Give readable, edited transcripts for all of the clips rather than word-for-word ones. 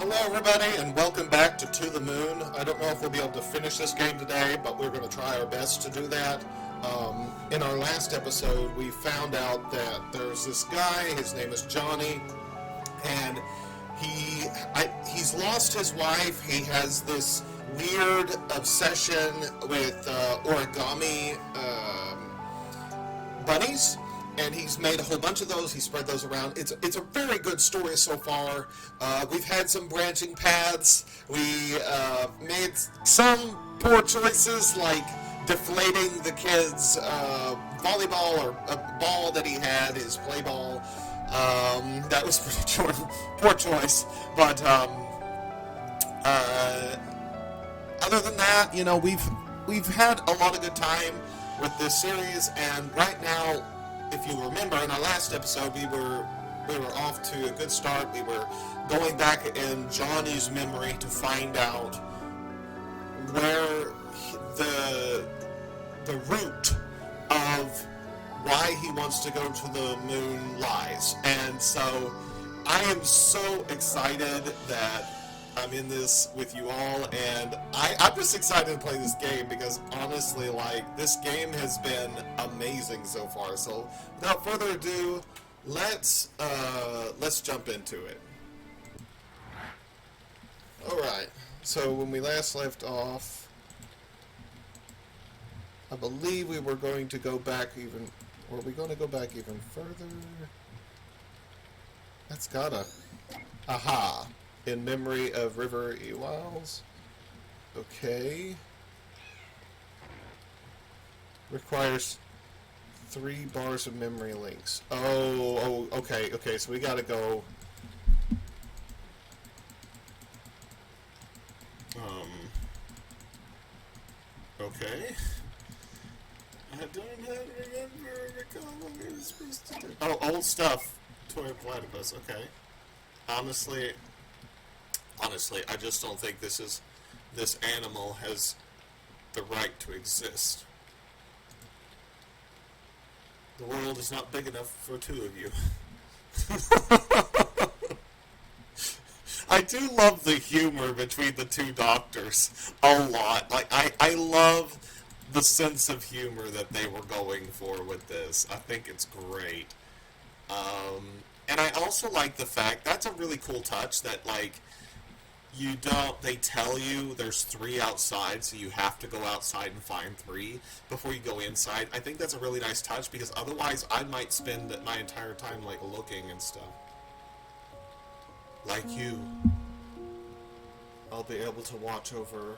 Hello everybody and welcome back to the Moon. I don't know if we'll be able to finish this game today, but we're going to try our best to do that. In our last episode, we found out that there's this guy, his name is Johnny, and he's lost his wife. He has this weird obsession with origami bunnies. And he's made a whole bunch of those. He spread those around. It's a very good story so far. We've had some branching paths. We made some poor choices, like deflating the kid's volleyball or a ball that he had, his play ball. That was pretty poor choice. But other than that, you know, we've had a lot of good time with this series, and right now, if you remember, in our last episode, we were off to a good start. We were going back in Johnny's memory to find out where the root of why he wants to go to the moon lies. And so I am so excited that I'm in this with you all, and I'm just excited to play this game because honestly, like, this game has been amazing so far. So without further ado, let's jump into it. Alright, so when we last left off, I believe we were going to go back even, were we going to go back even further? That's gotta, aha. In memory of River Ewilds. Okay. Requires 3 bars of memory links. Oh, okay, so we gotta go. Okay. I don't recall what we were supposed to do. Oh, old stuff. Toy Platypus, okay. Honestly, I just don't think this animal has the right to exist. The world is not big enough for 2 of you. I do love the humor between the 2 doctors a lot. Like, I love the sense of humor that they were going for with this. I think it's great. And I also like the fact, that's a really cool touch that, like, they tell you there's 3 outside, so you have to go outside and find 3 before you go inside. I think that's a really nice touch, because otherwise I might spend my entire time, like, looking and stuff. Like you. I'll be able to watch over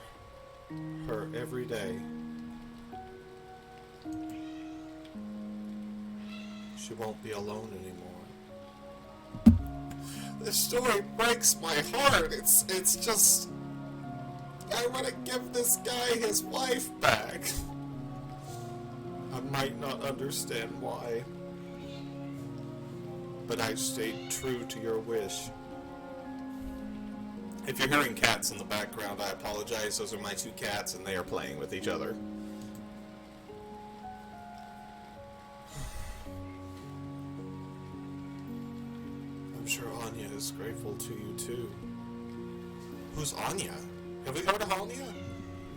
her every day. She won't be alone anymore. This story breaks my heart. It's just, I want to give this guy his wife back. I might not understand why, but I stayed true to your wish. If you're hearing cats in the background, I apologize. Those are my 2 cats, and they are playing with each other. I'm sure Anya is grateful to you too. Who's Anya? Have we heard of Anya?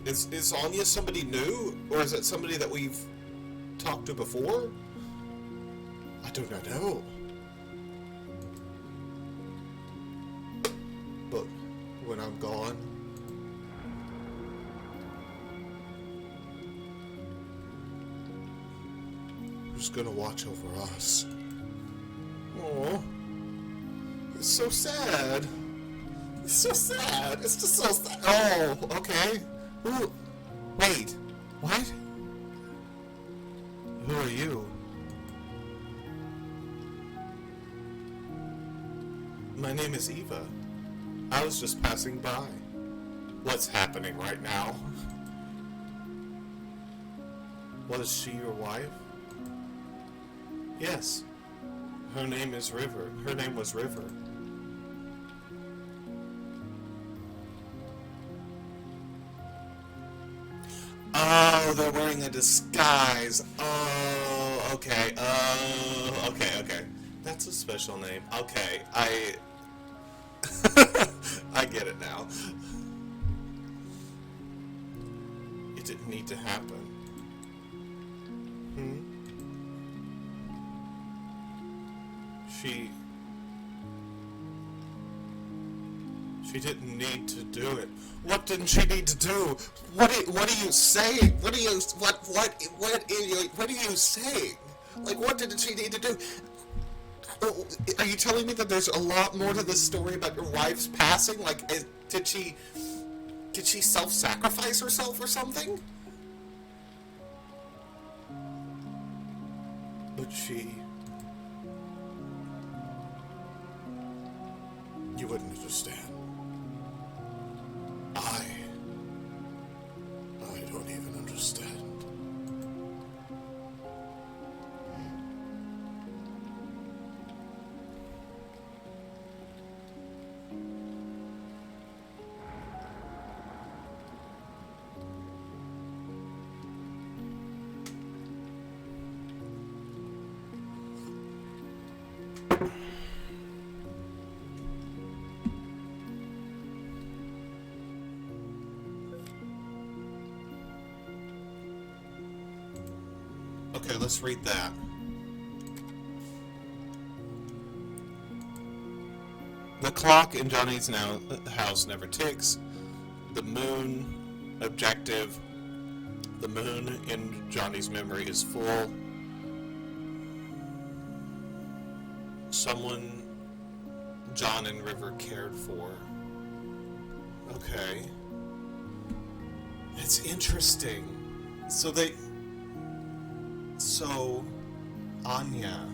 Is Anya somebody new? Or is it somebody that we've talked to before? I do not know. But when I'm gone, who's gonna watch over us? Aww. It's so sad. It's so sad. It's just so sad. Oh, okay. Who? Wait. What? Who are you? My name is Eva. I was just passing by. What's happening right now? Was she your wife? Yes. Her name is River. Her name was River. Oh, they're wearing a disguise. Oh, okay. Okay. That's a special name. Okay, I get it now. It didn't need to happen. She didn't need to do it. What didn't she need to do? What are you saying? What are you saying? Like, what did she need to do? Are you telling me that there's a lot more to this story about your wife's passing? Like, did she self-sacrifice herself or something? But you wouldn't understand. I don't even understand. Okay, let's read that. The clock in Johnny's house never ticks. The moon objective. The moon in Johnny's memory is full. Someone John and River cared for. Okay. It's interesting. So, Anya.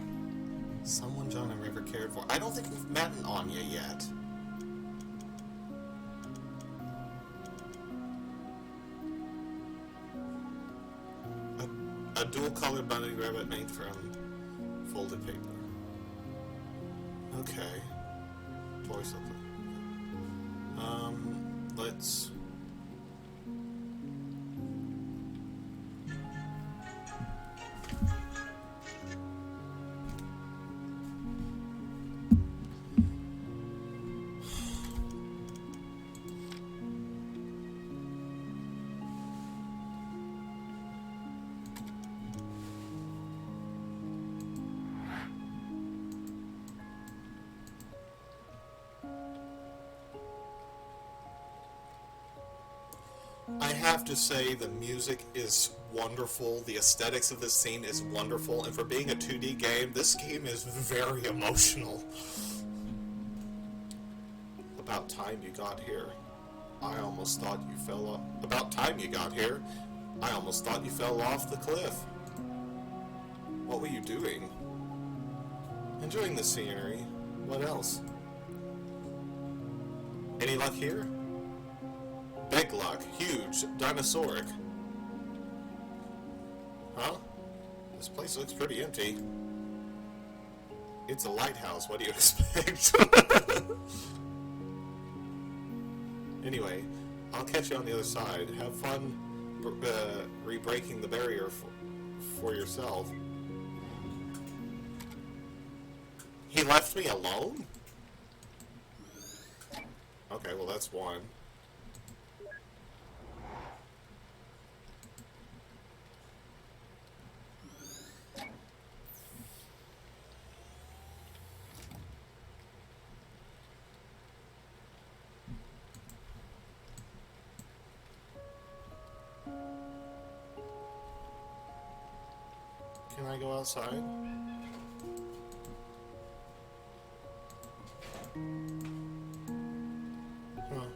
Someone John and River cared for. I don't think we've met an Anya yet. A dual-colored bunny rabbit made from folded paper. Okay. Toy something. Let's... I have to say the music is wonderful, the aesthetics of this scene is wonderful, and for being a 2D game, this game is very emotional. About time you got here. I almost thought you fell off. About time you got here. I almost thought you fell off the cliff. What were you doing? Enjoying the scenery. What else? Any luck here? Big luck. Huge. Dinosauric. Huh? This place looks pretty empty. It's a lighthouse. What do you expect? Anyway, I'll catch you on the other side. Have fun re-breaking the barrier for yourself. He left me alone? Okay, well that's one. Can I go outside? Huh.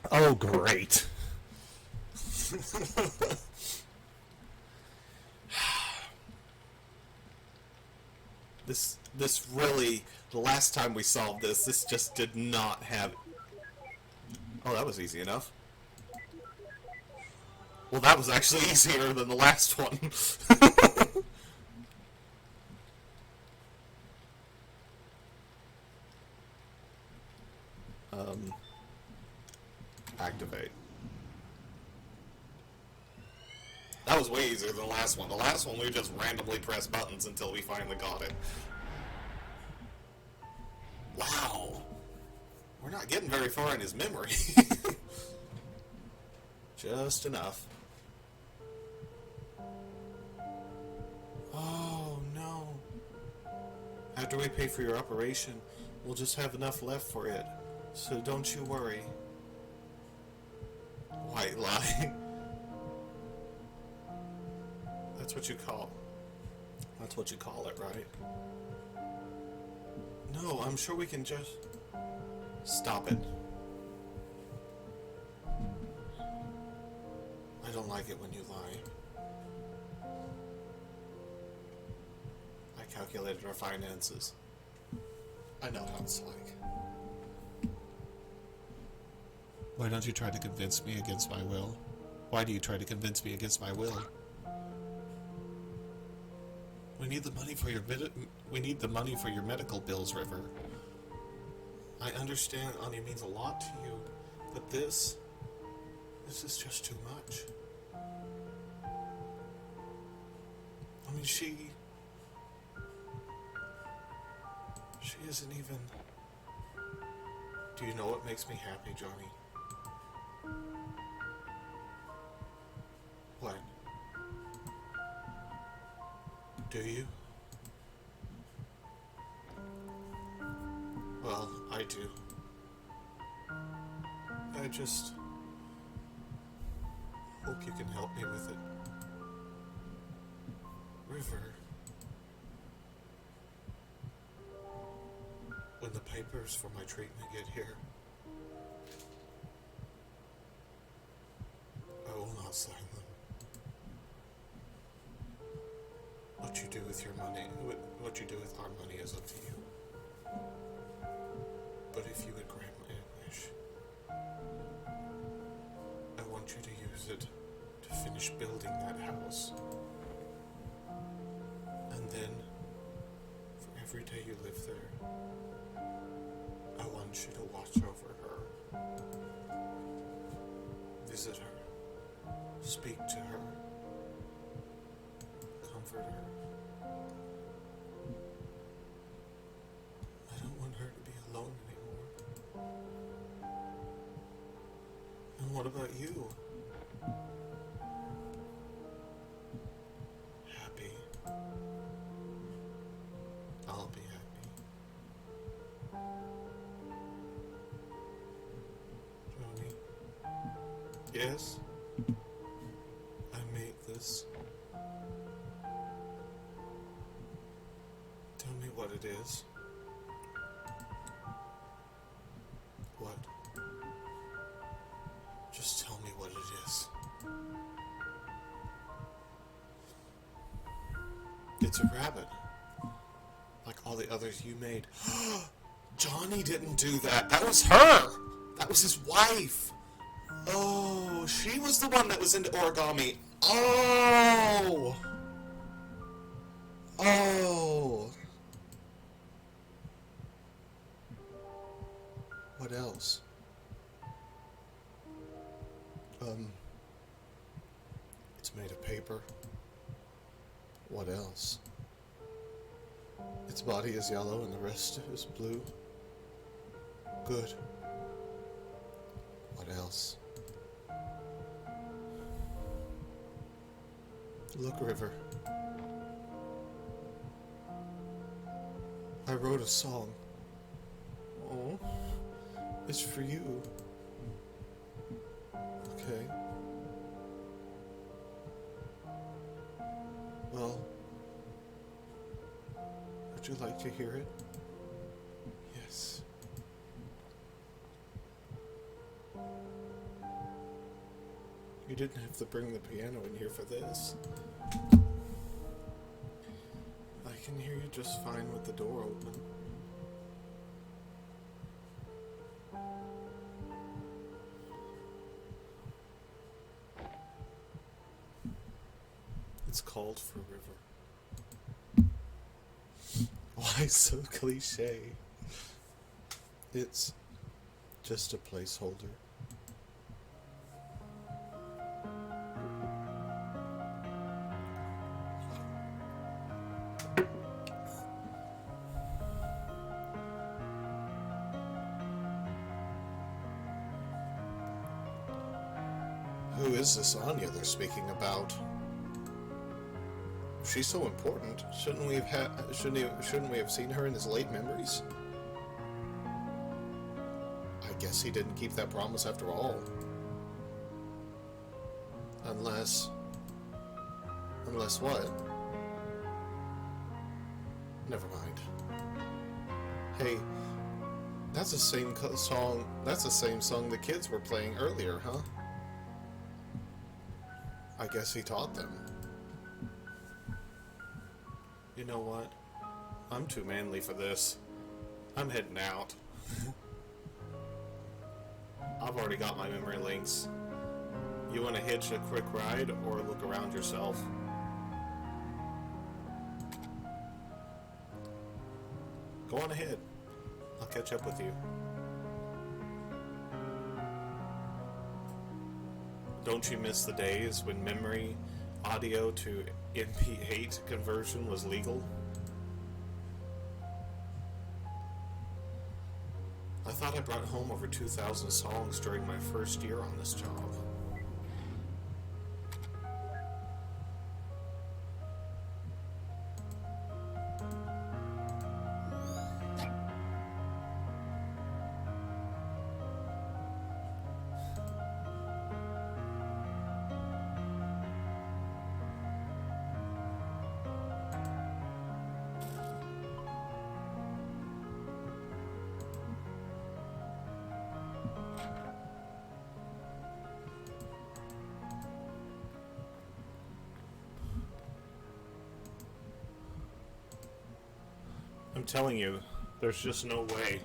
Oh, great. This really, the last time we solved this just did not have... Oh, that was easy enough. Well, that was actually easier than the last one. Activate. That was way easier than the last one. The last one we just randomly pressed buttons until we finally got it. Wow. We're not getting very far in his memory. Just enough. Oh, no. After we pay for your operation, we'll just have enough left for it. So don't you worry. White lie. That's what you call it, right? No, I'm sure we can just... Stop it. I don't like it when you lie. I calculated our finances. I know how it's like. Why don't you try to convince me against my will? Why do you try to convince me against my will? We need the money for your medical bills, River. I understand Anya means a lot to you, but this is just too much. I mean, she isn't even... Do you know what makes me happy, Johnny? What? Do you? Well, I do. I just hope you can help me with it. River, when the papers for my treatment get here, I will not sign them. What you do with your money, what you do with our money is up to you. But if you would grant my wish, I want you to use it to finish building that house. And then, for every day you live there, I want you to watch over her. Visit her. Speak to her. Comfort her. I don't want her to be alone anymore. And what about you? Happy. I'll be happy. Johnny? Yes? I made this. Tell me what it is. What? Just tell me what it is. It's a rabbit. Like all the others you made. Johnny didn't do that. That was her. That was his wife. Oh, she was the one that was into origami. Oh. Oh. What else? It's made of paper. What else? Its body is yellow and the rest is blue. Good. What else? Look, River. I wrote a song. Oh, it's for you. Okay. Well, would you like to hear it? Yes. You didn't have to bring the piano in here for this. Like, can hear you just fine with the door open. It's called for river. Why so cliche? It's just a placeholder. Who is this Anya they're speaking about? If she's so important, shouldn't we have seen her in his late memories? I guess he didn't keep that promise after all. Unless what? Never mind. Hey, that's the same song. That's the same song the kids were playing earlier, huh? I guess he taught them. You know what? I'm too manly for this. I'm heading out. I've already got my memory links. You want to hitch a quick ride or look around yourself? Go on ahead. I'll catch up with you. Don't you miss the days when memory audio to MP8 conversion was legal? I thought I brought home over 2,000 songs during my first year on this job. I'm telling you, there's just no way.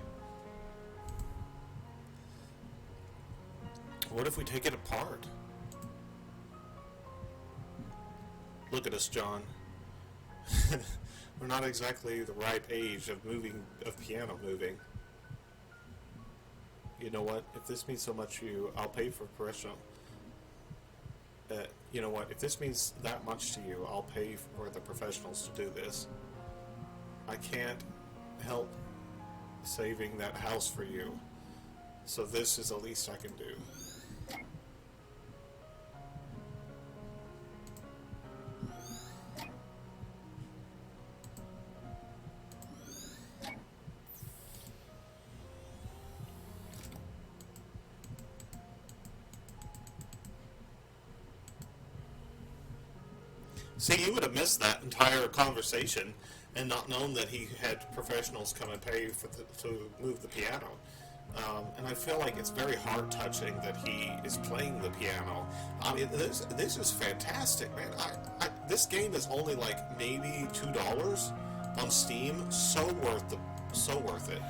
What if we take it apart? Look at us, John. We're not exactly the right age of piano moving. You know what? If this means so much to you, I'll pay for professional. You know what? If this means that much to you, I'll pay for the professionals to do this. I can't help saving that house for you, so this is the least I can do. See, you would have missed that entire conversation and not known that he had professionals come and pay to move the piano. And I feel like it's very heart-touching that he is playing the piano. I mean, this is fantastic, man. This game is only like maybe $2 on Steam. So worth it.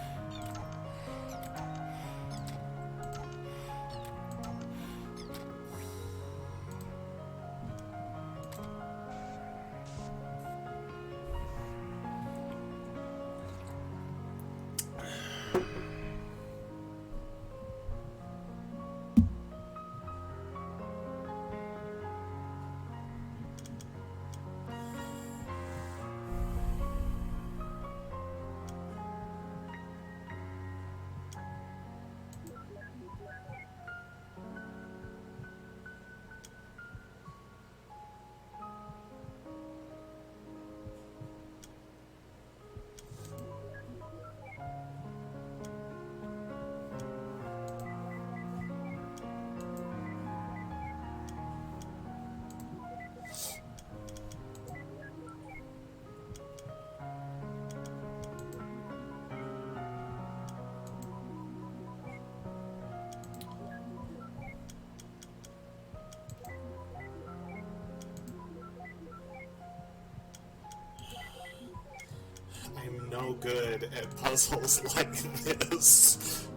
so good at puzzles like this.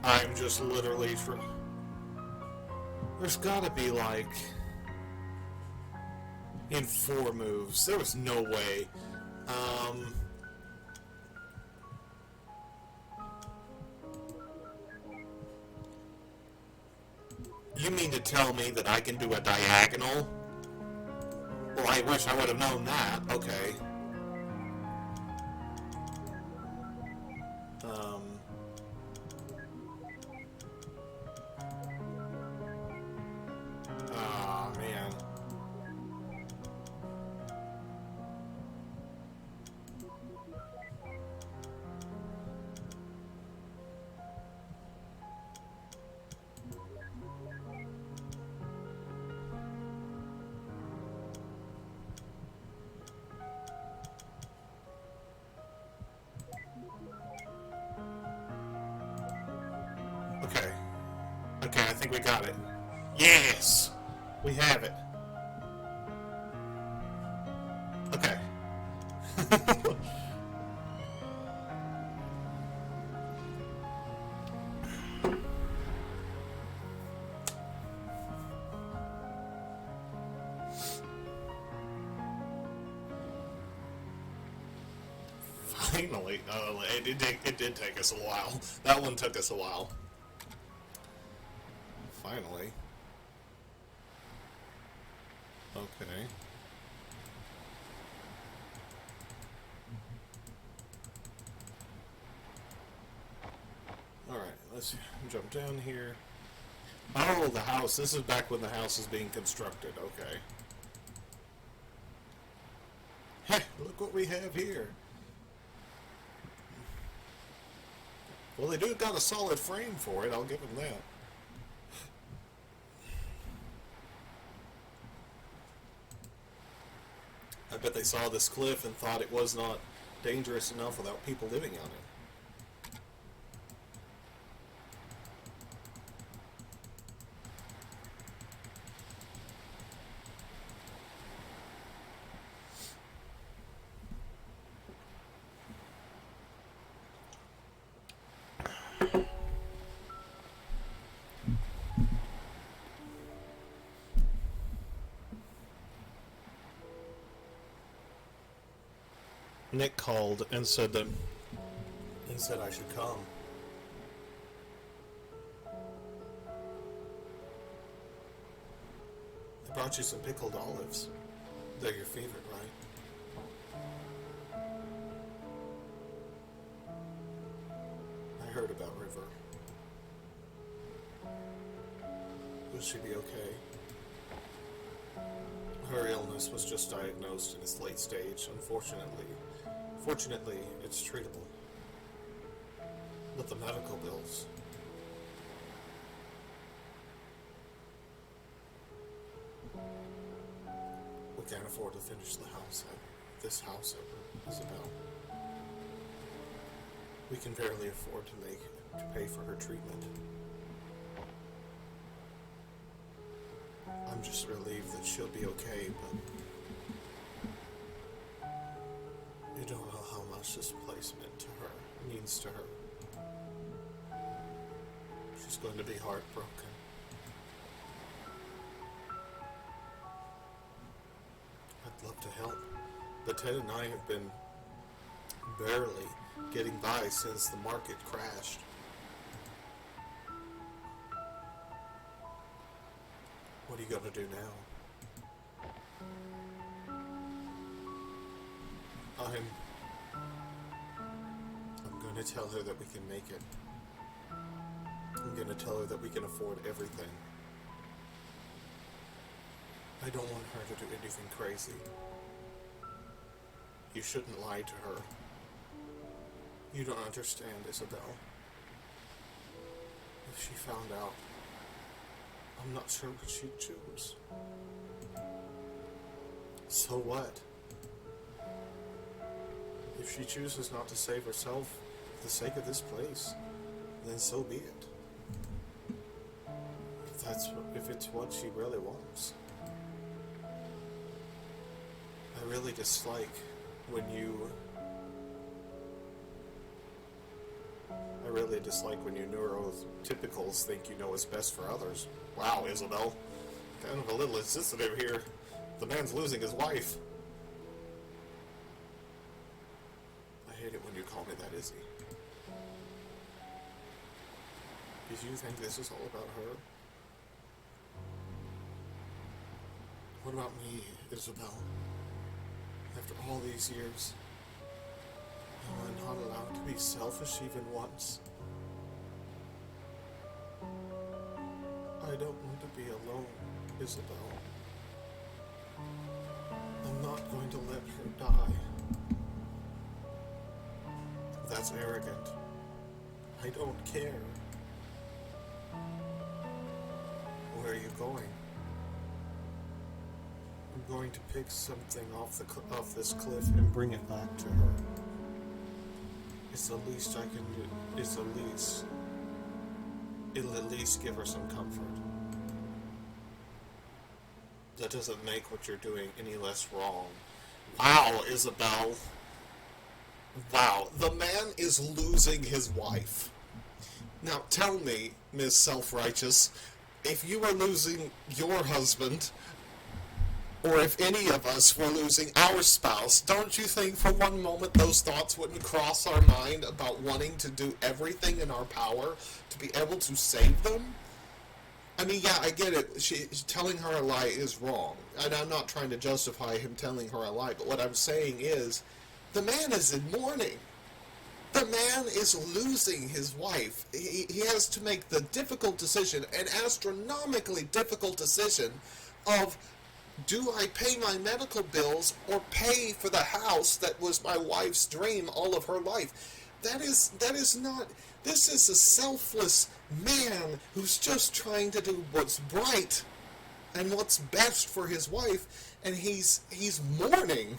I'm just literally there's gotta be like in 4 moves. There was no way. You mean to tell me that I can do a diagonal? Well, I wish I would have known that. Okay. Oh, man. Okay. Okay, I think we got it. Yes! We have it. Okay. Finally. Oh, it did take us a while. That one took us a while. Finally. Okay. Alright, let's jump down here. Oh, the house. This is back when the house is being constructed. Okay. Hey, look what we have here. Well, they do got a solid frame for it. I'll give them that. I bet they saw this cliff and thought it was not dangerous enough without people living on it. Nick called and said that he said I should come. I brought you some pickled olives. They're your favorite, right? I heard about River. Will she be okay? Her illness was just diagnosed in its late stage, Fortunately, it's treatable. But the medical bills... We can't afford to finish this house ever, Isabel. We can barely afford to pay for her treatment. I'm just relieved that she'll be okay, but you don't know how much this place means to her. She's going to be heartbroken. I'd love to help, but Ted and I have been barely getting by since the market crashed. What are you gonna do now? I'm gonna tell her that we can make it. I'm gonna tell her that we can afford everything. I don't want her to do anything crazy. You shouldn't lie to her. You don't understand, Isabel. If she found out, I'm not sure what she'd choose. So what? If she chooses not to save herself for the sake of this place, then so be it. If it's what she really wants. I really dislike when neurotypicals think you know what's best for others. Wow, Isabel. Kind of a little insensitive here. The man's losing his wife. I hate it when you call me that, Izzy. Did you think this is all about her? What about me, Isabel? After all these years, am I not allowed to be selfish even once? I don't want to be alone, Isabel. I'm not going to let her die. That's arrogant. I don't care. Where are you going? I'm going to pick something off this cliff and bring it back to her. It's the least I can do. It'll at least give her some comfort. That doesn't make what you're doing any less wrong. Wow, Isabel. Wow, the man is losing his wife. Now tell me, Miss Self-Righteous, if you were losing your husband, or if any of us were losing our spouse, don't you think for one moment those thoughts wouldn't cross our mind about wanting to do everything in our power to be able to save them? I mean, yeah, I get it. Telling her a lie is wrong. And I'm not trying to justify him telling her a lie, but what I'm saying is, the man is in mourning. The man is losing his wife. He has to make the difficult decision, an astronomically difficult decision, of do I pay my medical bills or pay for the house that was my wife's dream all of her life? This is a selfless man who's just trying to do what's right and what's best for his wife, and he's mourning.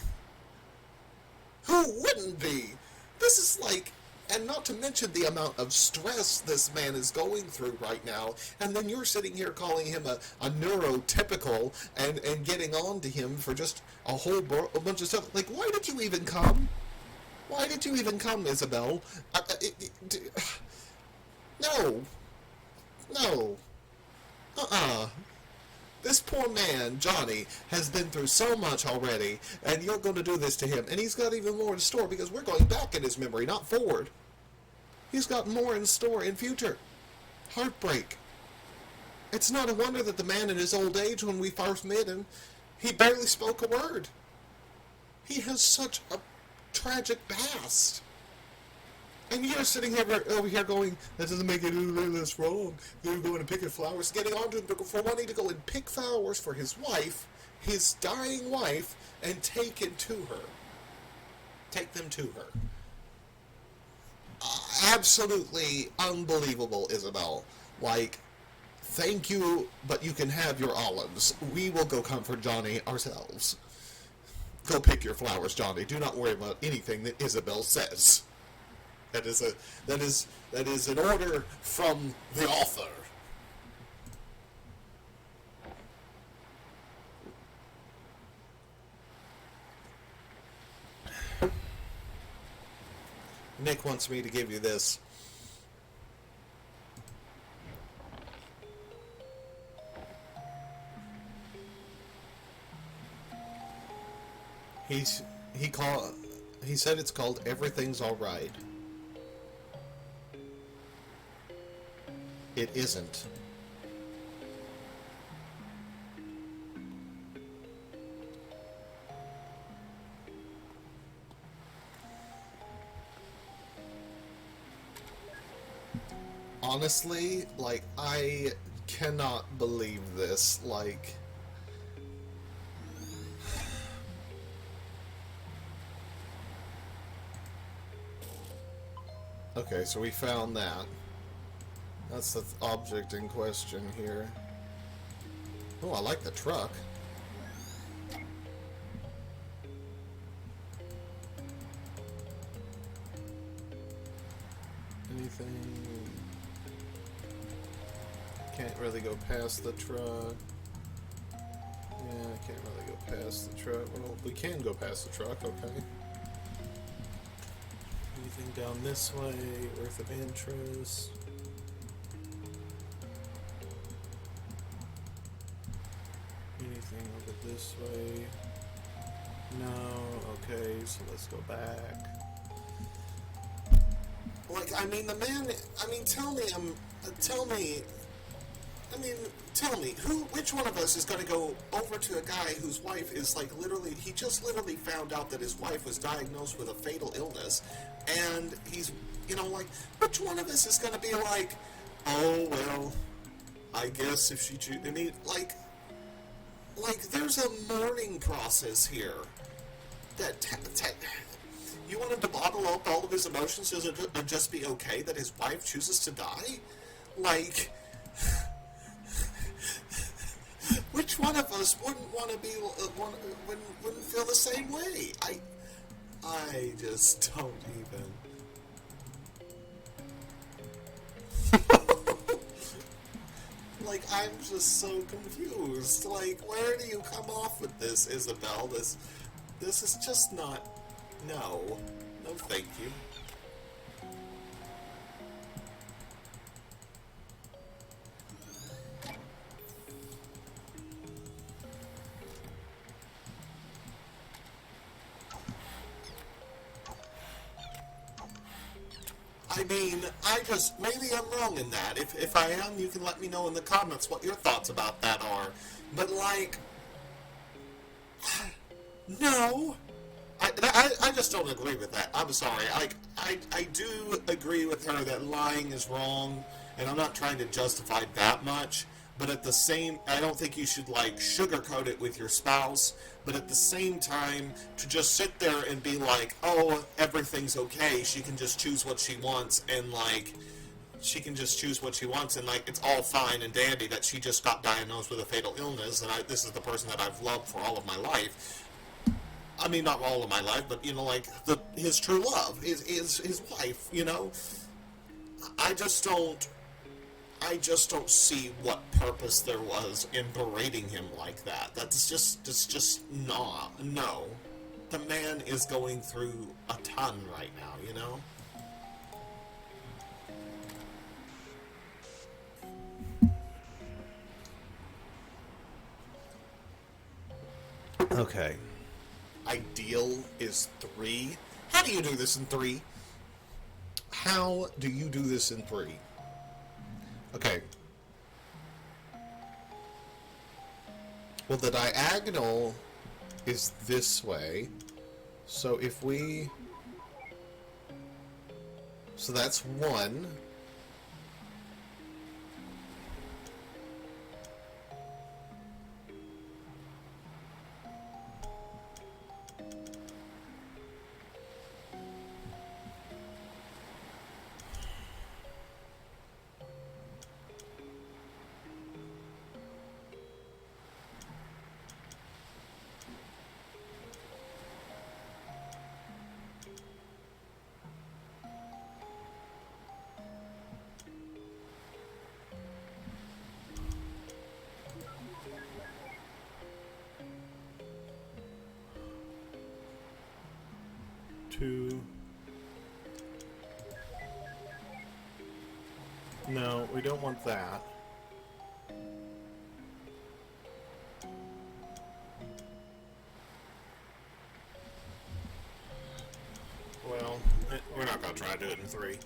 Who wouldn't be? This is like, and not to mention the amount of stress this man is going through right now, and then you're sitting here calling him a neurotypical and getting on to him for just a bunch of stuff. Like, why did you even come? Why did you even come, Isabel? No. This poor man, Johnny, has been through so much already, and you're going to do this to him. And he's got even more in store because we're going back in his memory, not forward. He's got more in store in future. Heartbreak. It's not a wonder that the man in his old age, when we first met him, he barely spoke a word. He has such a tragic past. And you're sitting here over here going, that doesn't make it any less wrong. They're going to pick flowers, getting on to him for wanting to go and pick flowers for his wife, his dying wife, and take it to her. Take them to her. Absolutely unbelievable, Isabel. Like, thank you, but you can have your olives. We will go comfort Johnny ourselves. Go pick your flowers, Johnny. Do not worry about anything that Isabel says. That is an order from the author. Nick wants me to give you this. He said it's called Everything's Alright. It isn't. Honestly, like, I cannot believe this. Like, okay, so we found that. That's the object in question here. Oh, I like the truck. Anything? Can't really go past the truck. Yeah, I can't really go past the truck. Well, we can go past the truck, okay. Anything down this way? Earth of interest. Anything over this way? No. Okay, so let's go back. Like, I mean, the man. I mean, tell me, which one of us is going to go over to a guy whose wife is, like, literally, he just literally found out that his wife was diagnosed with a fatal illness, and he's, you know, like, which one of us is going to be like, oh, well, I guess if she, I mean, like, there's a mourning process here that, you want him to bottle up all of his emotions and just be okay that his wife chooses to die? Like, which one of us wouldn't want to be, wouldn't feel the same way? I just don't even. Like, I'm just so confused. Like, where do you come off with this, Isabel? This is just not. No, thank you. I mean, maybe I'm wrong in that. If I am, you can let me know in the comments what your thoughts about that are. But, like, no. I just don't agree with that. I'm sorry. I do agree with her that lying is wrong, and I'm not trying to justify that much. But at the same, I don't think you should, like, sugarcoat it with your spouse. But at the same time, to just sit there and be like, oh, everything's okay. She can just choose what she wants, and, like, and, like, it's all fine and dandy that she just got diagnosed with a fatal illness, and this is the person that I've loved for all of my life. I mean, not all of my life, but, you know, like, his true love, his wife, you know? I just don't see what purpose there was in berating him like that. It's just not. No. The man is going through a ton right now, you know? Okay. Ideal is 3. How do you do this in 3? How do you do this in 3? Okay. Well, the diagonal is this way. So if we... So that's 1. No, we don't want that. Well, we're not going to try to do it in 3.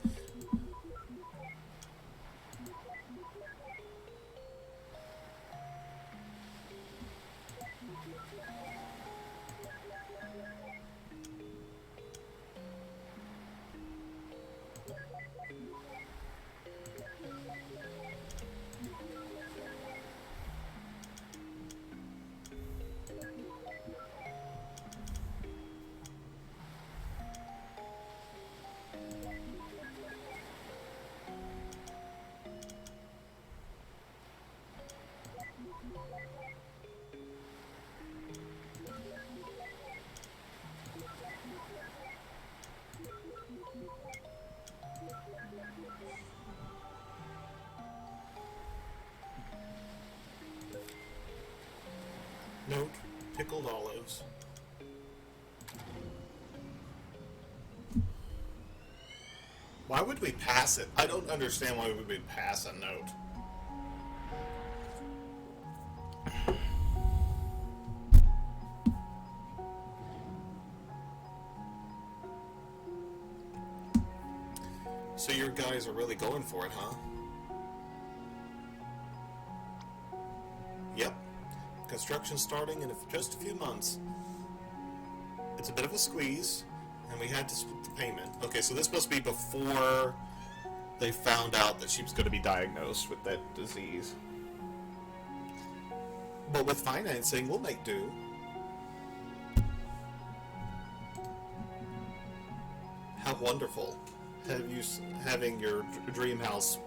Note, pickled olives. Why would we pass it? I don't understand why we would pass a note. So your guys are really going for it, huh? Yep. Construction starting in just a few months. It's a bit of a squeeze, and we had to split the payment. Okay, so this must be before they found out that she was going to be diagnosed with that disease. But with financing, we'll make do. How wonderful. Having your dream house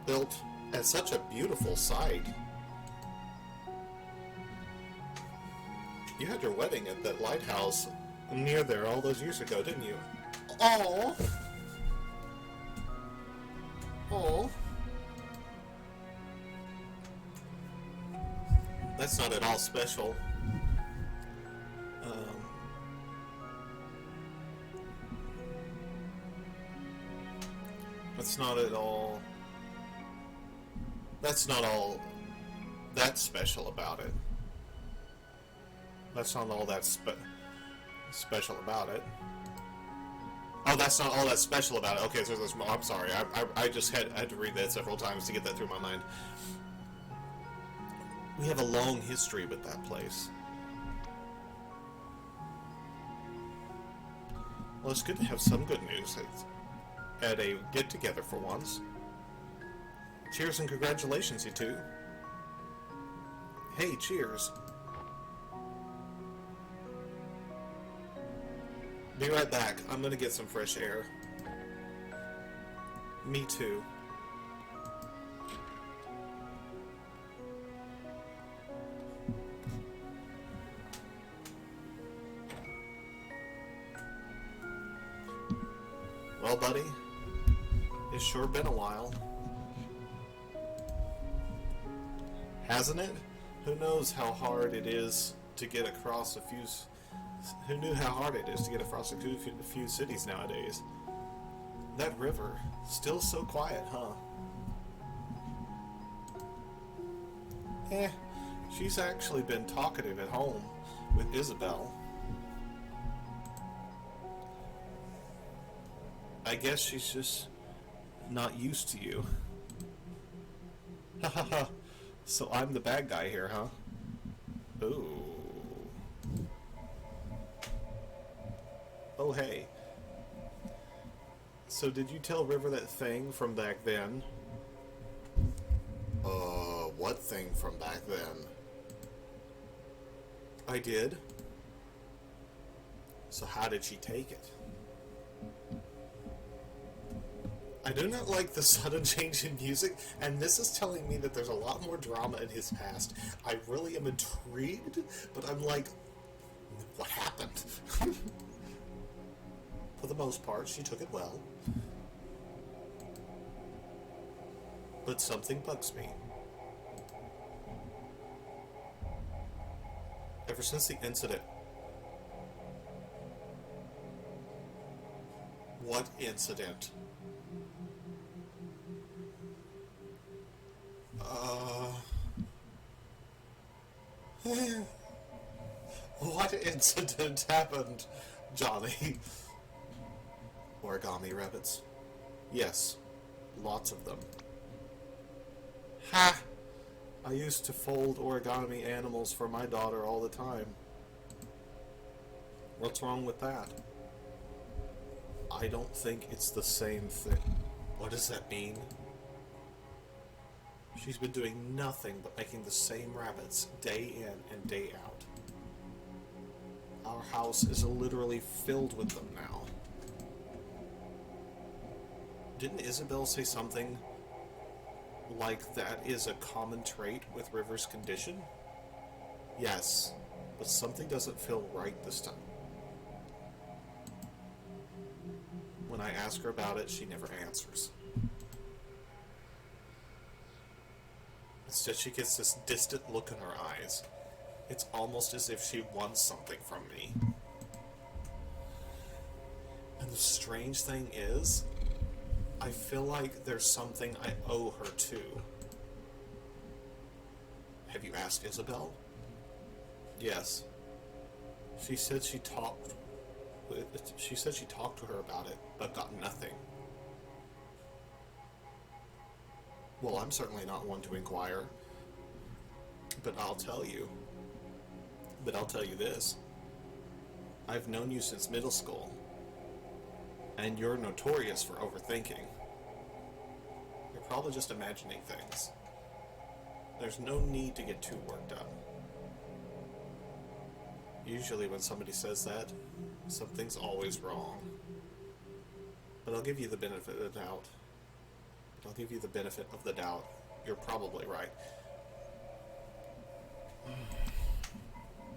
built at such a beautiful site. You had your wedding at that lighthouse near there all those years ago, didn't you? Oh. Oh. That's not at all special. That's not at all... That's not all that special about it. That's not all that special about it. Oh, that's not all that special about it. Okay, so there's more. I'm sorry. I just had to read that several times to get that through my mind. We have a long history with that place. Well, it's good to have some good news at a get-together for once. Cheers and congratulations, you two. Hey, cheers. Be right back. I'm gonna get some fresh air. Me too. Well, buddy, it's sure been a while. Hasn't it? Who knows how hard it is to get across a few... Who knew how hard it is to get across a few cities nowadays? That river, still so quiet, huh? She's actually been talkative at home. with Isabel. I guess she's just not used to you. Ha ha ha. So I'm the bad guy here, huh? Ooh. Oh, hey. So did you tell River that thing from back then? What thing from back then? I did. So how did she take it? I do not like the sudden change in music, and this is telling me that there's a lot more drama in his past. I really am intrigued, but I'm like, what happened? For the most part, she took it well. But something bugs me. Ever since the incident. What incident? What incident happened, Johnny? Origami rabbits. Yes, lots of them. Ha! I used to fold origami animals for my daughter all the time. What's wrong with that? I don't think it's the same thing. What does that mean? She's been doing nothing but making the same rabbits day in and day out. Our house is literally filled with them now. Didn't Isabel say something like that is a common trait with River's condition? Yes, but something doesn't feel right this time. When I ask her about it, she never answers. Instead, she gets this distant look in her eyes. It's almost as if she wants something from me. And the strange thing is, I feel like there's something I owe her too. Have you asked Isabel? Yes. She said she talked to her about it, but got nothing. Well, I'm certainly not one to inquire. But I'll tell you this. I've known you since middle school. And you're notorious for overthinking. You're probably just imagining things. There's no need to get too worked up. Usually when somebody says that, something's always wrong. But I'll give you the benefit of the doubt. You're probably right.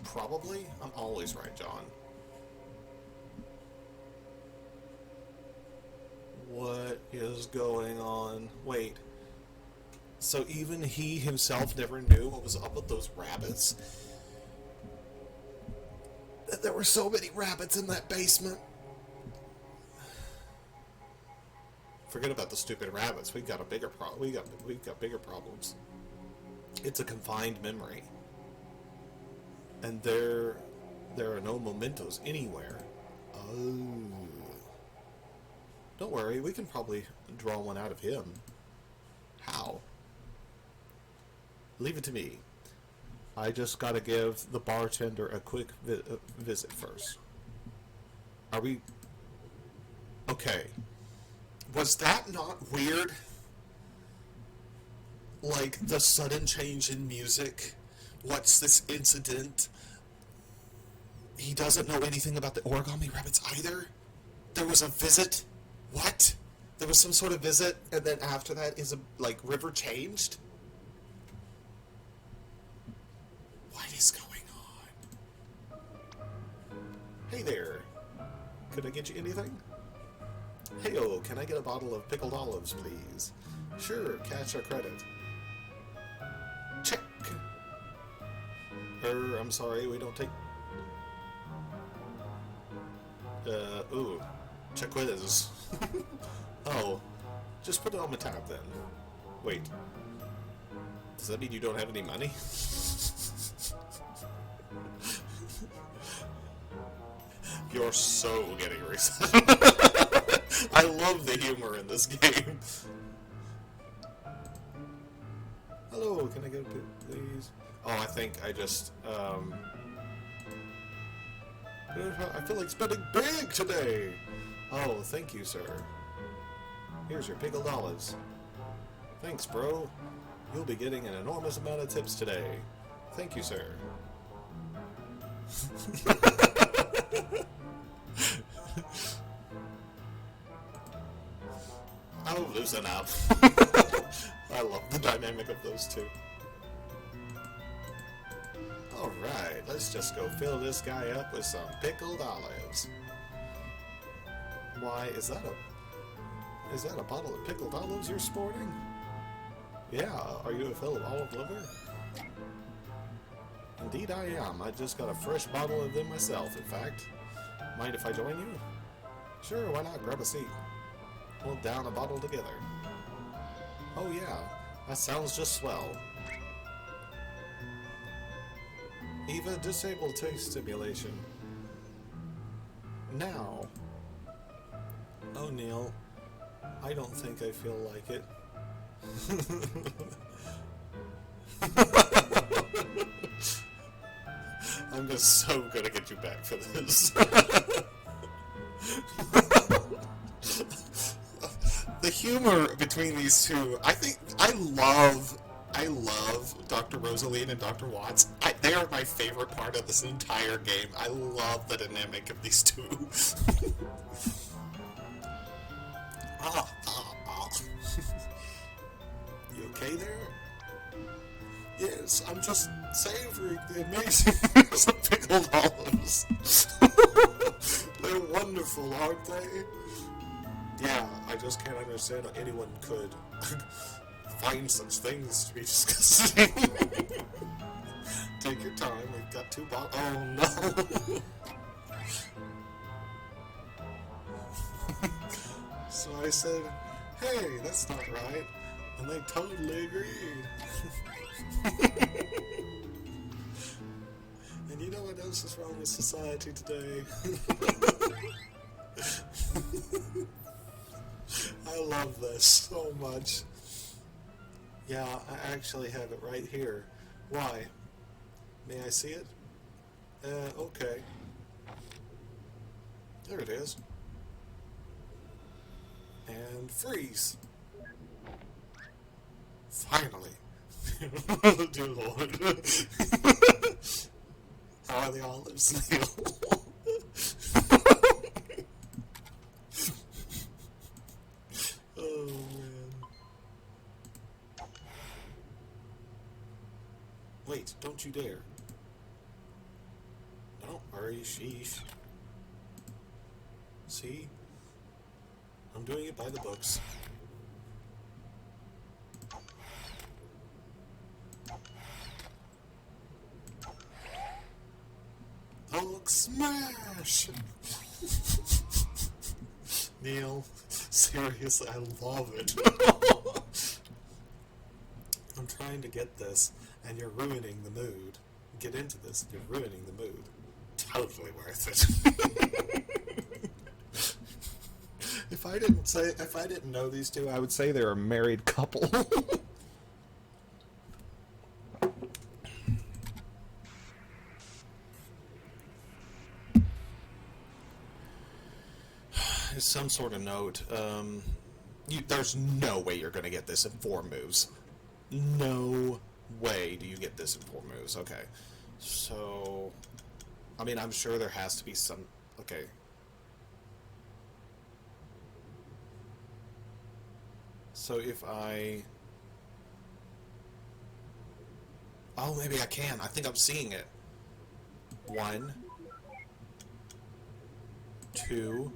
Probably? I'm always right, John. What is going on? Wait. So even he himself never knew what was up with those rabbits? That there were so many rabbits in that basement? Forget about the stupid rabbits. We've got a bigger we've got bigger problems. It's a confined memory. And there are no mementos anywhere. Oh. Don't worry, we can probably draw one out of him. How? Leave it to me. I just gotta give the bartender a quick visit first. Are we... Okay. Was that not weird? Like, the sudden change in music? What's this incident? He doesn't know anything about the origami rabbits either? There was a visit? What? There was some sort of visit, and then after that River changed? What is going on? Hey there. Could I get you anything? Hey-o, can I get a bottle of pickled olives, please? Sure, cash or credit. Check. I'm sorry, we don't take... ooh. Check whiz. Oh, just put it on my tab then. Wait. Does that mean you don't have any money? You're so getting reset. I love the humor in this game. Hello, can I get a bit, please? Oh, I think I just, I feel like spending big today. Oh, thank you, sir. Here's your pickled olives. Thanks, bro. You'll be getting an enormous amount of tips today. Thank you, sir. Oh, loosen up. I love the dynamic of those two. Alright, let's just go fill this guy up with some pickled olives. Why, is that a bottle of pickled olives you're sporting? Yeah, are you a fellow olive lover? Indeed I am. I just got a fresh bottle of them myself, in fact. Mind if I join you? Sure, why not? Grab a seat. We'll down a bottle together. Oh yeah, that sounds just swell. Eva, disable taste stimulation. Now. Oh, Neil, I don't think I feel like it. I'm just so gonna get you back for this. The humor between these two, I love Dr. Rosaline and Dr. Watts. They are my favorite part of this entire game. I love the dynamic of these two. You okay there? Yes, I'm just savoring the amazingness of pickled olives. They're wonderful, aren't they? Yeah, I just can't understand how anyone could find such things to be disgusting. Take your time, we've got 2 bottles. Oh no! So I said, hey, that's not right. And they totally agreed. And you know what else is wrong with society today? I love this so much. Yeah, I actually have it right here. Why? May I see it? Okay. There it is. And freeze. Finally. Dear Lord. How are the olives, Neil? Oh, man. Wait, don't you dare. Don't worry, sheesh. See? I'm doing it by the books. Hulk smash! Neil, seriously, I love it. I'm trying to get this, and you're ruining the mood. Get into this, you're ruining the mood. Totally worth it. If I didn't know these two, I would say they're a married couple. Some sort of note. There's no way you're going to get this in 4 moves. No way do you get this in 4 moves. Okay. So, I mean, I'm sure there has to be some... Okay. So if I... Oh, maybe I can. I think I'm seeing it. 1, 2,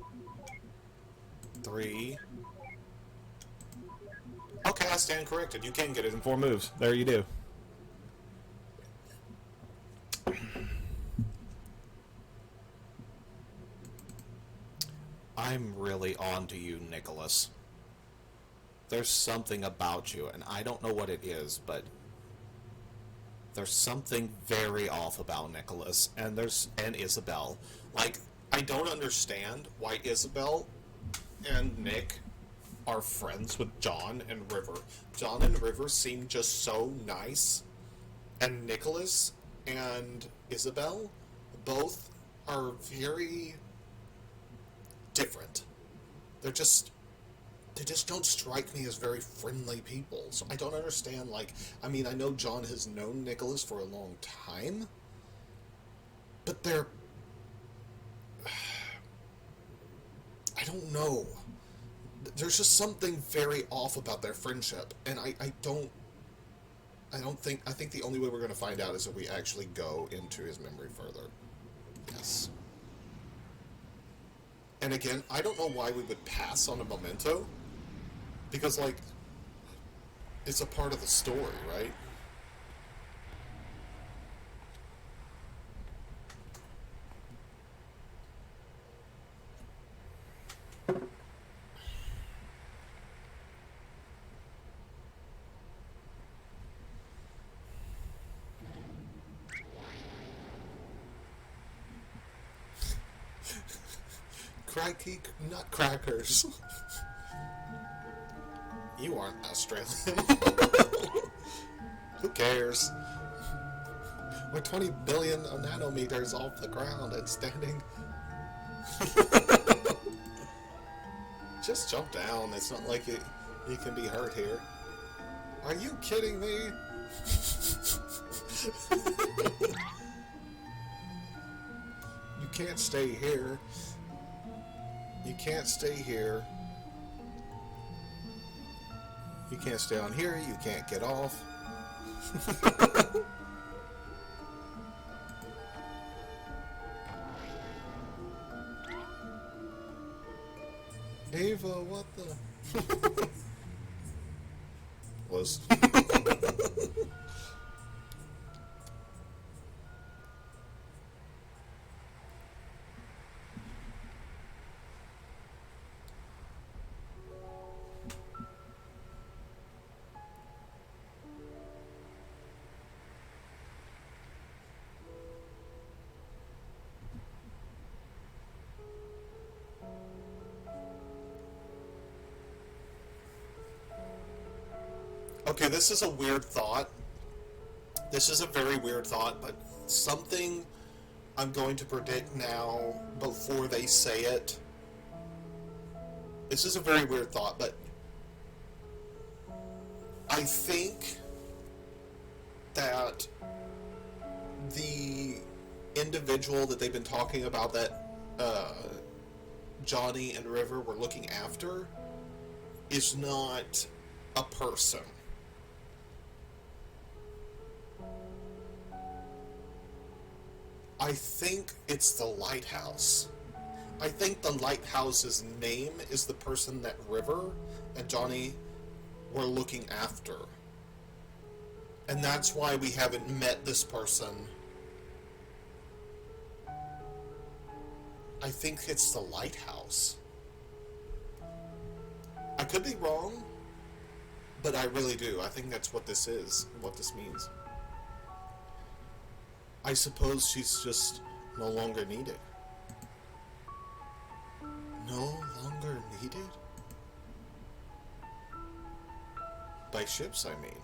3. Okay, I stand corrected. You can get it in 4 moves. There you do. I'm really on to you, Nicholas. There's something about you, and I don't know what it is, but there's something very off about Nicholas and Isabel. Like, I don't understand why Isabel and Nick are friends with John and River. John and River seem just so nice, and Nicholas and Isabel both are very different. They're just they just don't strike me as very friendly people. So I don't understand, like, I mean, I know John has known Nicholas for a long time, but they're, I don't know. There's just something very off about their friendship, and I think the only way we're going to find out is if we actually go into his memory further. Yes. And again, I don't know why we would pass on a memento, because, like, it's a part of the story, right? Crikey nutcrackers. You aren't Australian. Who cares? We're 20 billion nanometers off the ground and standing. Just jump down. It's not like you can be hurt here. Are you kidding me? You can't stay here. You can't stay here. You can't stay on here. You can't get off. Ava, what the? Was. Okay, this is a weird thought. This is a very weird thought, but something I'm going to predict now before they say it. This is a very weird thought, but I think that the individual that they've been talking about that Johnny and River were looking after is not a person. I think it's the lighthouse. I think the lighthouse's name is the person that River and Johnny were looking after. And that's why we haven't met this person. I think it's the lighthouse. I could be wrong, but I really do. I think that's what this is, what this means. I suppose she's just no longer needed. No longer needed? By ships, I mean.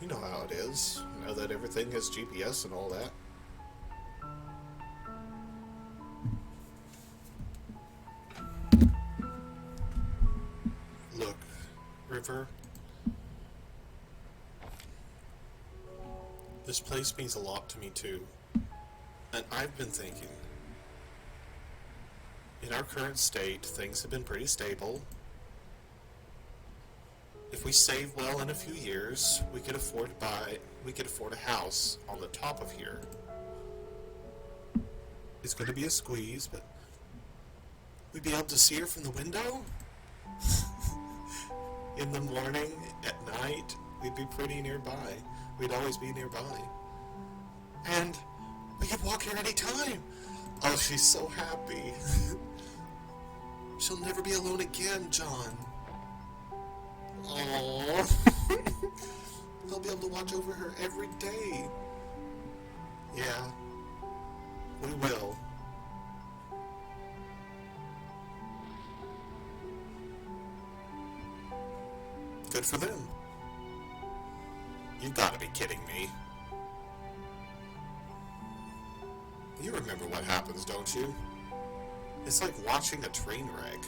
You know how it is. Now that everything has GPS and all that. Look, River. This place means a lot to me too. And I've been thinking, in our current state, things have been pretty stable. If we save well in a few years, we could afford a house on the top of here. It's going to be a squeeze, but we'd be able to see her from the window. In the morning, at night, we'd be pretty nearby. We'd always be nearby. And we could walk here any time. Oh, she's so happy. She'll never be alone again, John. Aww. I'll be able to watch over her every day. Yeah. We will. Good for them. You gotta be kidding me. You remember what happens, don't you? It's like watching a train wreck.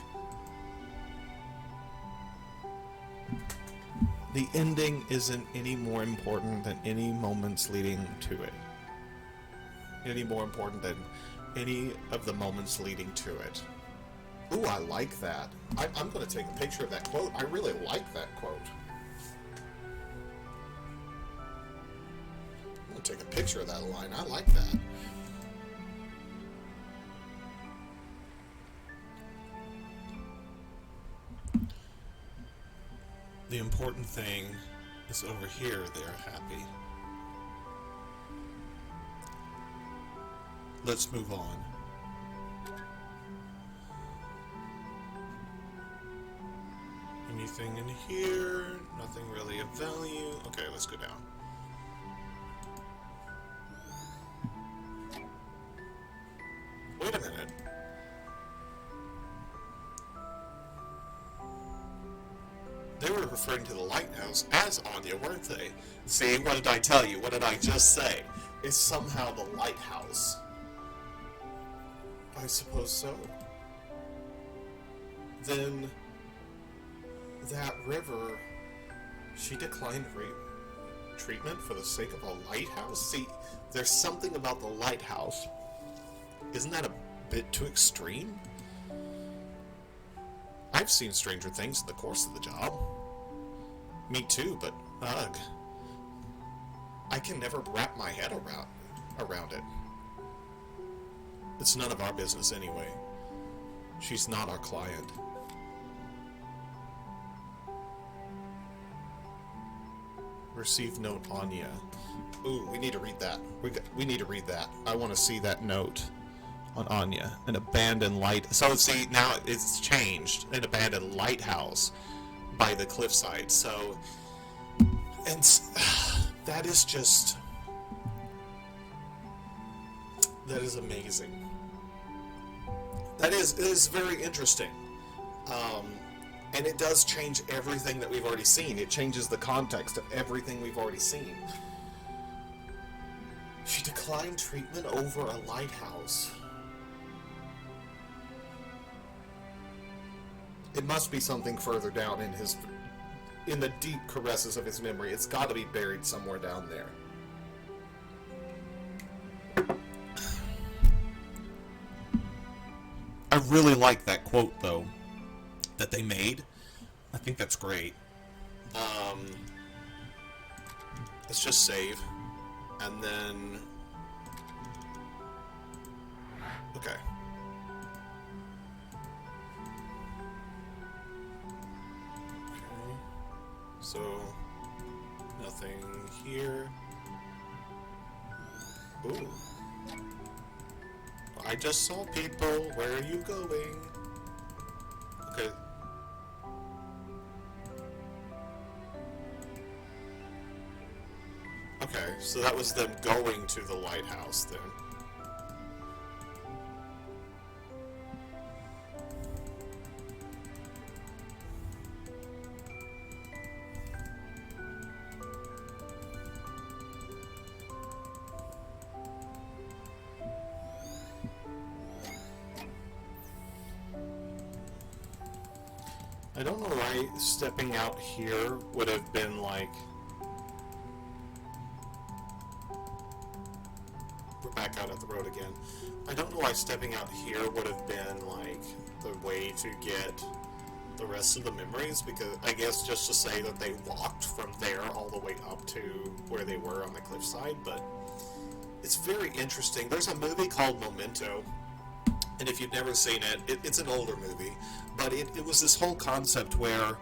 The ending isn't any more important than any moments leading to it. Any more important than any of the moments leading to it. Ooh, I like that. I'm going to take a picture of that quote. I really like that quote. I'm going to take a picture of that line. I like that. The important thing is over here they're happy. Let's move on. Anything in here? Nothing really of value. Okay, let's go down. Wait a minute. They were referring to the lighthouse as Anya, weren't they? See, what did I tell you? What did I just say? It's somehow the lighthouse. I suppose so. Then that river, She declined treatment for the sake of a lighthouse? See, there's something about the lighthouse. Isn't that a bit too extreme? I've seen stranger things in the course of the job. Me too, but ugh. I can never wrap my head around it. It's none of our business anyway. She's not our client. Receive note, Anya. Ooh, we need to read that. We need to read that. I want to see that note on Anya. An abandoned light. So see, now it's changed. An abandoned lighthouse by the cliffside. So, and that is just, that is amazing. It is very interesting. And it does change everything that we've already seen. It changes the context of everything we've already seen. She declined treatment over a lighthouse. It must be something further down in the deep caresses of his memory. It's got to be buried somewhere down there. I really like that quote, though, that they made. I think that's great. Let's just save. And then... Okay. So, nothing here. Ooh. I just saw people. Where are you going? Okay. Okay, so that was them going to the lighthouse then. I don't know why stepping out here would have been like... We're back out at the road again. I don't know why stepping out here would have been like the way to get the rest of the memories, because I guess just to say that they walked from there all the way up to where they were on the cliffside, but it's very interesting. There's a movie called Memento, and if you've never seen it, it's an older movie, but it was this whole concept where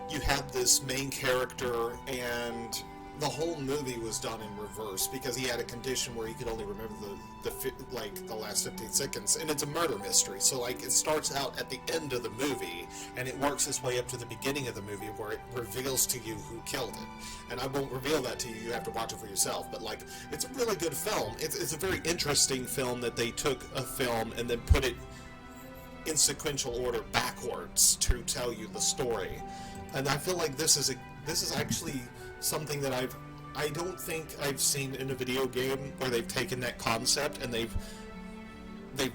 you had this main character and the whole movie was done in reverse because he had a condition where he could only remember the last 15 seconds, and it's a murder mystery. So like it starts out at the end of the movie and it works its way up to the beginning of the movie where it reveals to you who killed it. And I won't reveal that to you. You have to watch it for yourself. But like it's a really good film. It's a very interesting film that they took a film and then put it in sequential order backwards to tell you the story. And I feel like this is actually something that I don't think I've seen in a video game where they've taken that concept and they've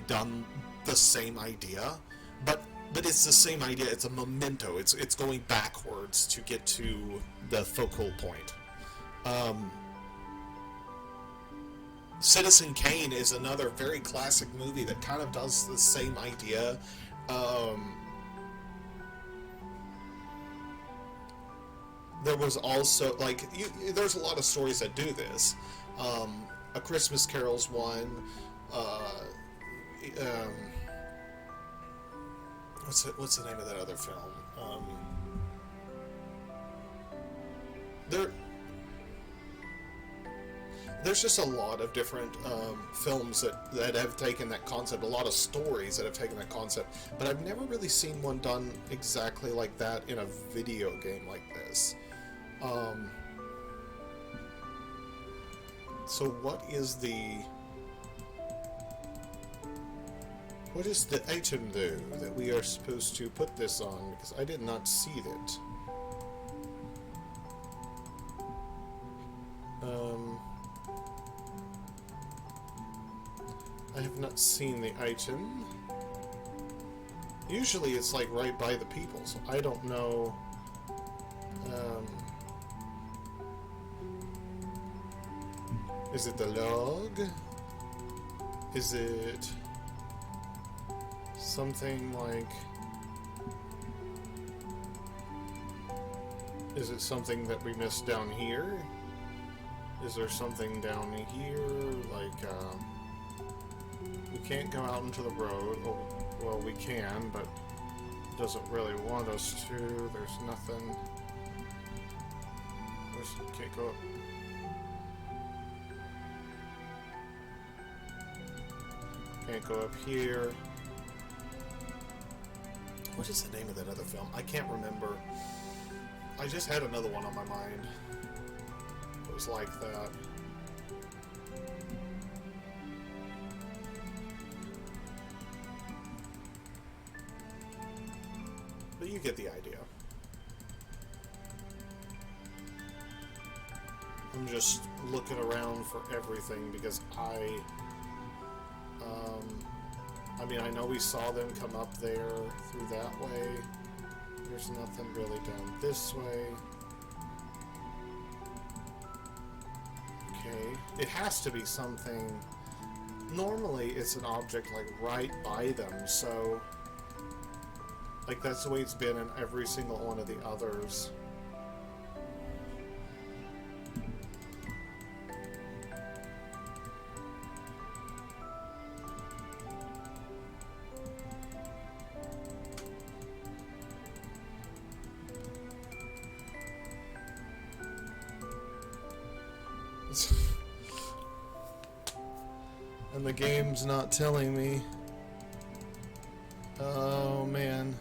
done the same idea, but it's the same idea. It's a memento. It's going backwards to get to the focal point. Citizen Kane is another very classic movie that kind of does the same idea. There was also, like, there's a lot of stories that do this. A Christmas Carol's one. What's the name of that other film? There's just a lot of different films that have taken that concept, a lot of stories that have taken that concept, but I've never really seen one done exactly like that in a video game like this. So what is the item though that we are supposed to put this on? Because I did not see it. I have not seen the item. Usually it's like right by the people, so I don't know. Is it the log? Is it something like... Is it something that we missed down here? Is there something down here? Like, we can't go out into the road. Well, we can, but it doesn't really want us to. There's nothing. Can't go up. Can't go up here. What is the name of that other film? I can't remember. I just had another one on my mind. It was like that. But you get the idea. I'm just looking around for everything because I mean, I know we saw them come up there through that way. There's nothing really down this way. Okay, it has to be something. Normally, it's an object like right by them, so like that's the way it's been in every single one of the others. And the game's not telling me. Oh man.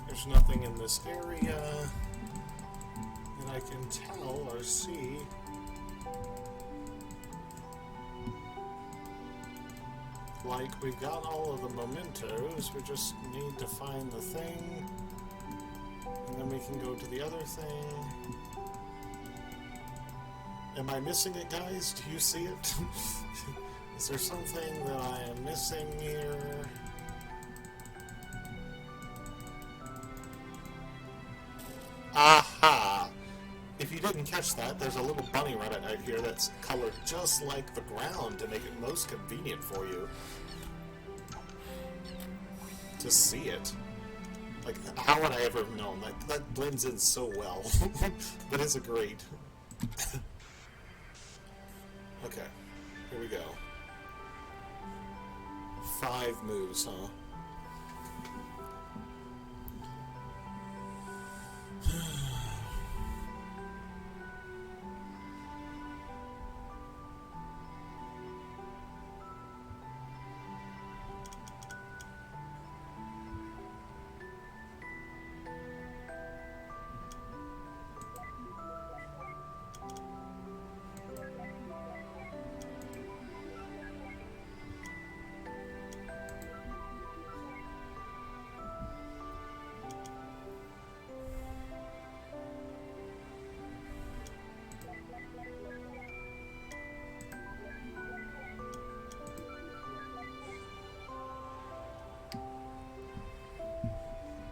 There's nothing in this area that I can tell or see. Like, we've got all of the mementos, we just need to find the thing, and then we can go to the other thing. Am I missing it, guys? Do you see it? Is there something that I am missing here? Aha! if you didn't catch that, there's a little bunny rabbit out here that's colored just like the ground to make it most convenient for you to see it. Like, how would I ever have known? That blends in so well. But it's a great. Okay, here we go. 5 moves, huh?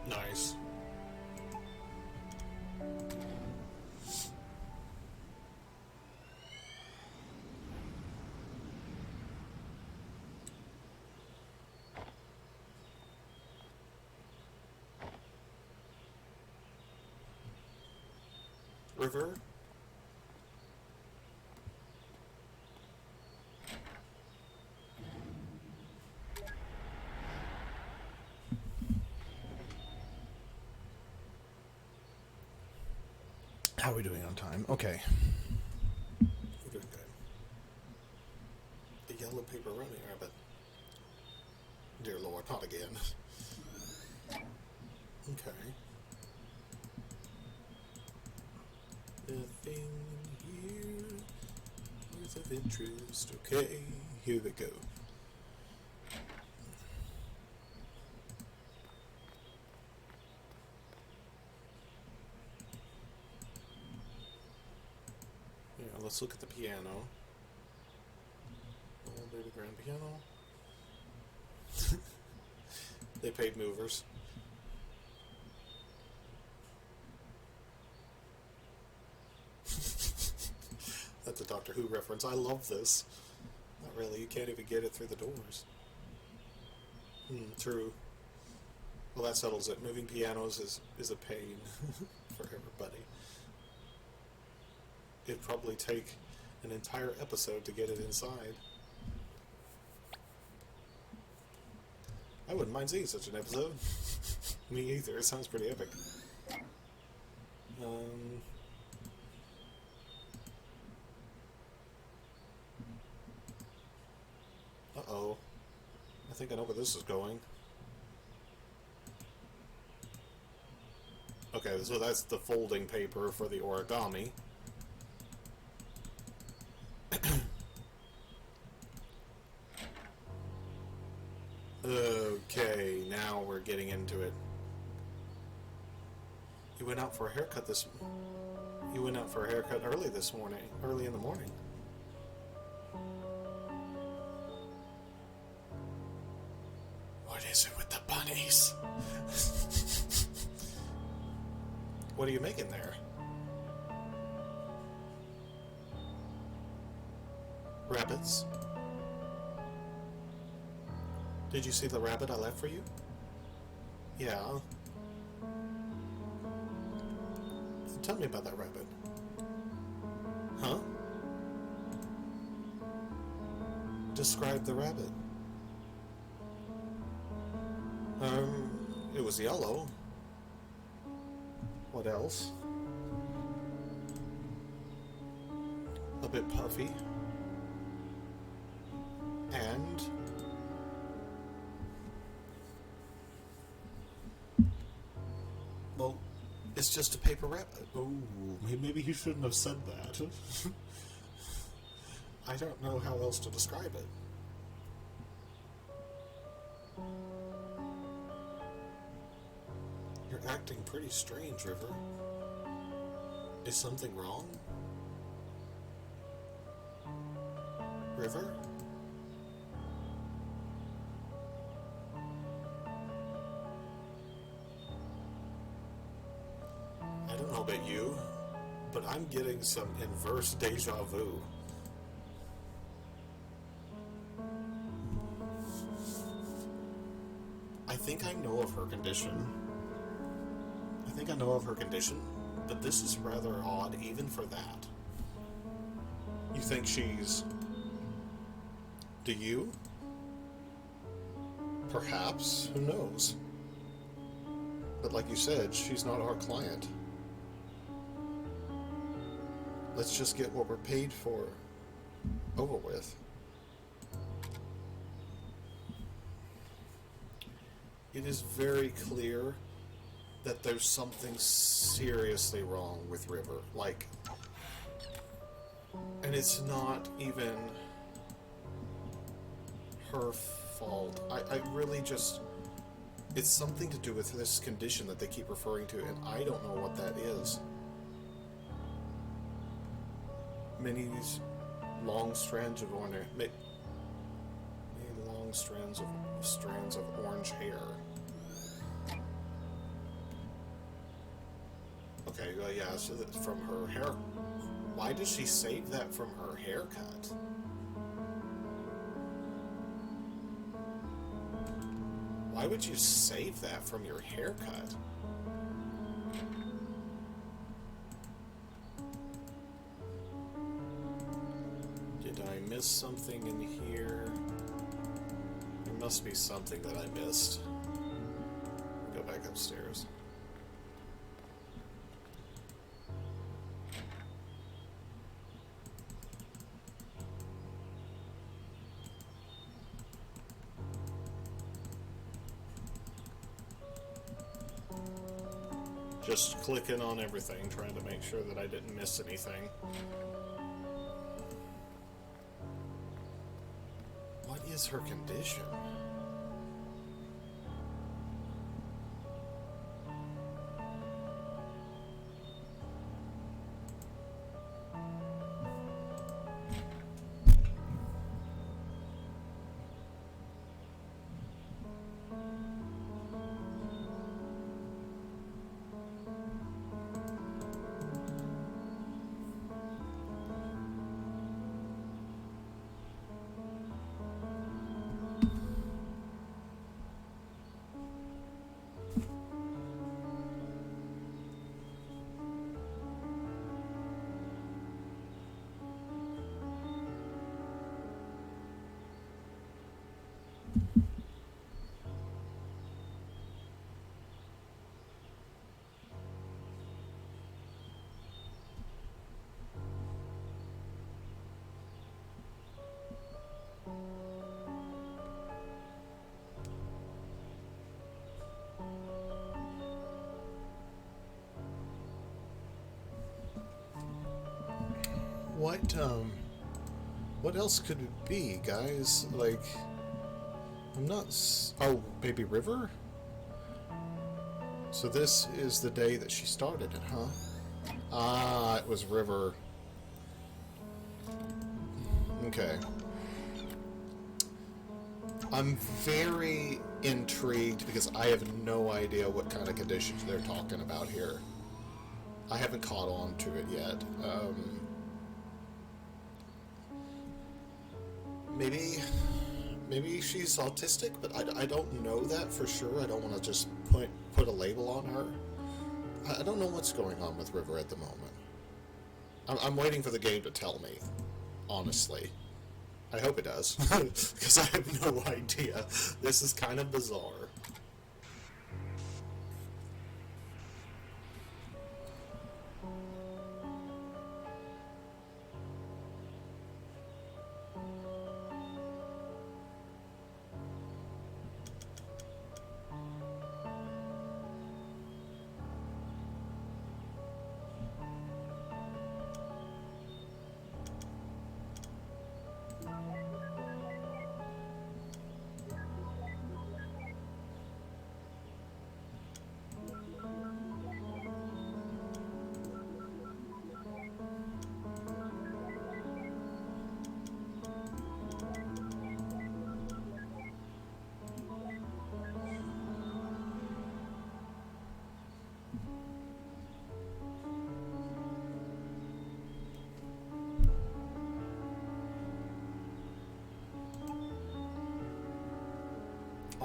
Nice. River? How are we doing on time? Okay. We're doing good. The yellow paper running rabbit. Dear Lord, not again. Okay. Nothing here is of interest. Okay, here we go. Yeah, let's look at the piano. Oh, baby grand piano. They paid movers. That's a Doctor Who reference. I love this. Not really. You can't even get it through the doors. True. Well, that settles it. Moving pianos is a pain for everybody. It'd probably take an entire episode to get it inside. I wouldn't mind seeing such an episode. Me either. It sounds pretty epic. Uh-oh. I think I know where this is going. Okay, so that's the folding paper for the origami. Okay, now we're getting into it. You went out for a haircut You went out for a haircut early this morning. Early in the morning. What is it with the bunnies? What are you making there? Rabbits. Did you see the rabbit I left for you? Yeah. Tell me about that rabbit. Huh? Describe the rabbit. It was yellow. What else? A bit puffy. And well, it's just a paper rabbit. Oh, maybe he shouldn't have said that. I don't know how else to describe it. You're acting pretty strange, River. Is something wrong? River? I don't know about you, but I'm getting some inverse deja vu. I think I know of her condition. But this is rather odd even for that. You think she's... Do you? Perhaps. Who knows? But like you said, she's not our client. Let's just get what we're paid for over with. It is very clear that there's something seriously wrong with River. Like, and it's not even her fault. I really just... It's something to do with this condition that they keep referring to, and I don't know what that is. Many long strands of orange... Many long strands of orange hair. Okay, well, yeah, so that's from her hair. Why does she save that from her haircut? Why would you save that from your haircut? Did I miss something in here? There must be something that I missed. Go back upstairs. Just clicking on everything, trying to make sure that I didn't miss anything. What is her condition? What else could it be, guys? Like, I'm not... Oh, Baby River? So this is the day that she started it, huh? Ah, it was River. Okay. I'm very intrigued because I have no idea what kind of conditions they're talking about here. I haven't caught on to it yet. Maybe she's autistic, but I don't know that for sure. I don't want to just put a label on her. I don't know what's going on with River at the moment. I'm waiting for the game to tell me, honestly. I hope it does, because I have no idea. This is kind of bizarre.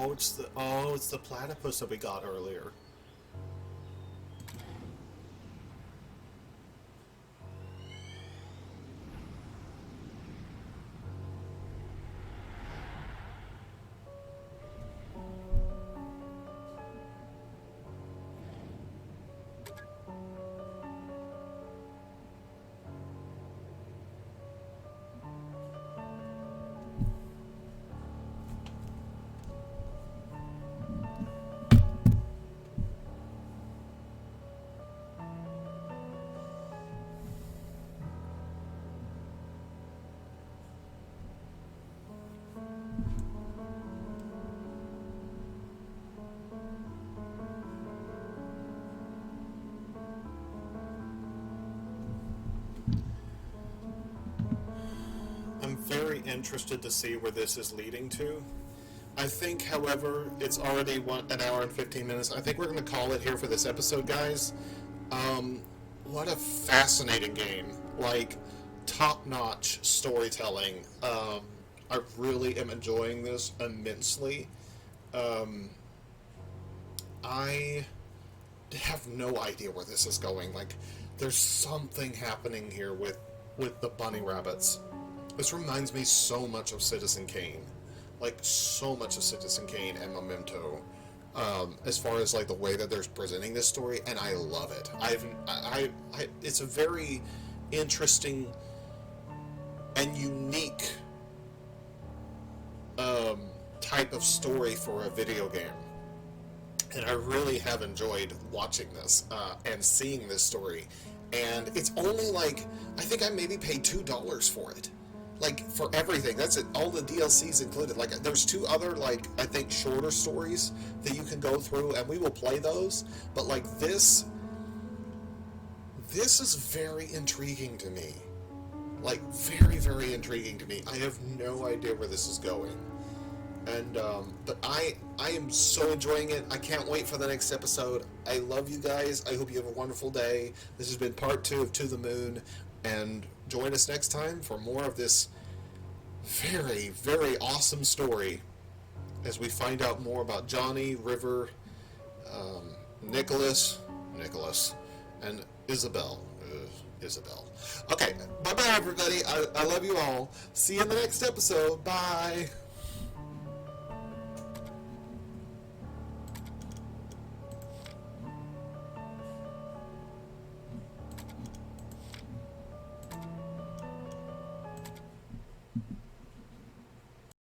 it's the platypus that we got earlier. I'm very interested to see where this is leading to. I think, however, it's already an hour and 15 minutes. I think we're going to call it here for this episode, guys. What a fascinating game. Like, top-notch storytelling. I really am enjoying this immensely. I have no idea where this is going. Like, there's something happening here with the bunny rabbits. This reminds me so much of Citizen Kane. Like, so much of Citizen Kane and Memento. As far as, like, the way that they're presenting this story, and I love it. It's a very interesting and unique type of story for a video game. And I really have enjoyed watching this and seeing this story. And it's only like, I think I maybe paid $2 for it. Like, for everything. That's it. All the DLCs included. Like, there's 2 other, like, I think shorter stories that you can go through, and we will play those. But, like, this is very intriguing to me. Like, very, very intriguing to me. I have no idea where this is going. And, but I am so enjoying it. I can't wait for the next episode. I love you guys. I hope you have a wonderful day. This has been part 2 of To the Moon. And join us next time for more of this very, very awesome story as we find out more about Johnny, River, Nicholas, and Isabel. Okay, bye-bye, everybody. I love you all. See you in the next episode. Bye.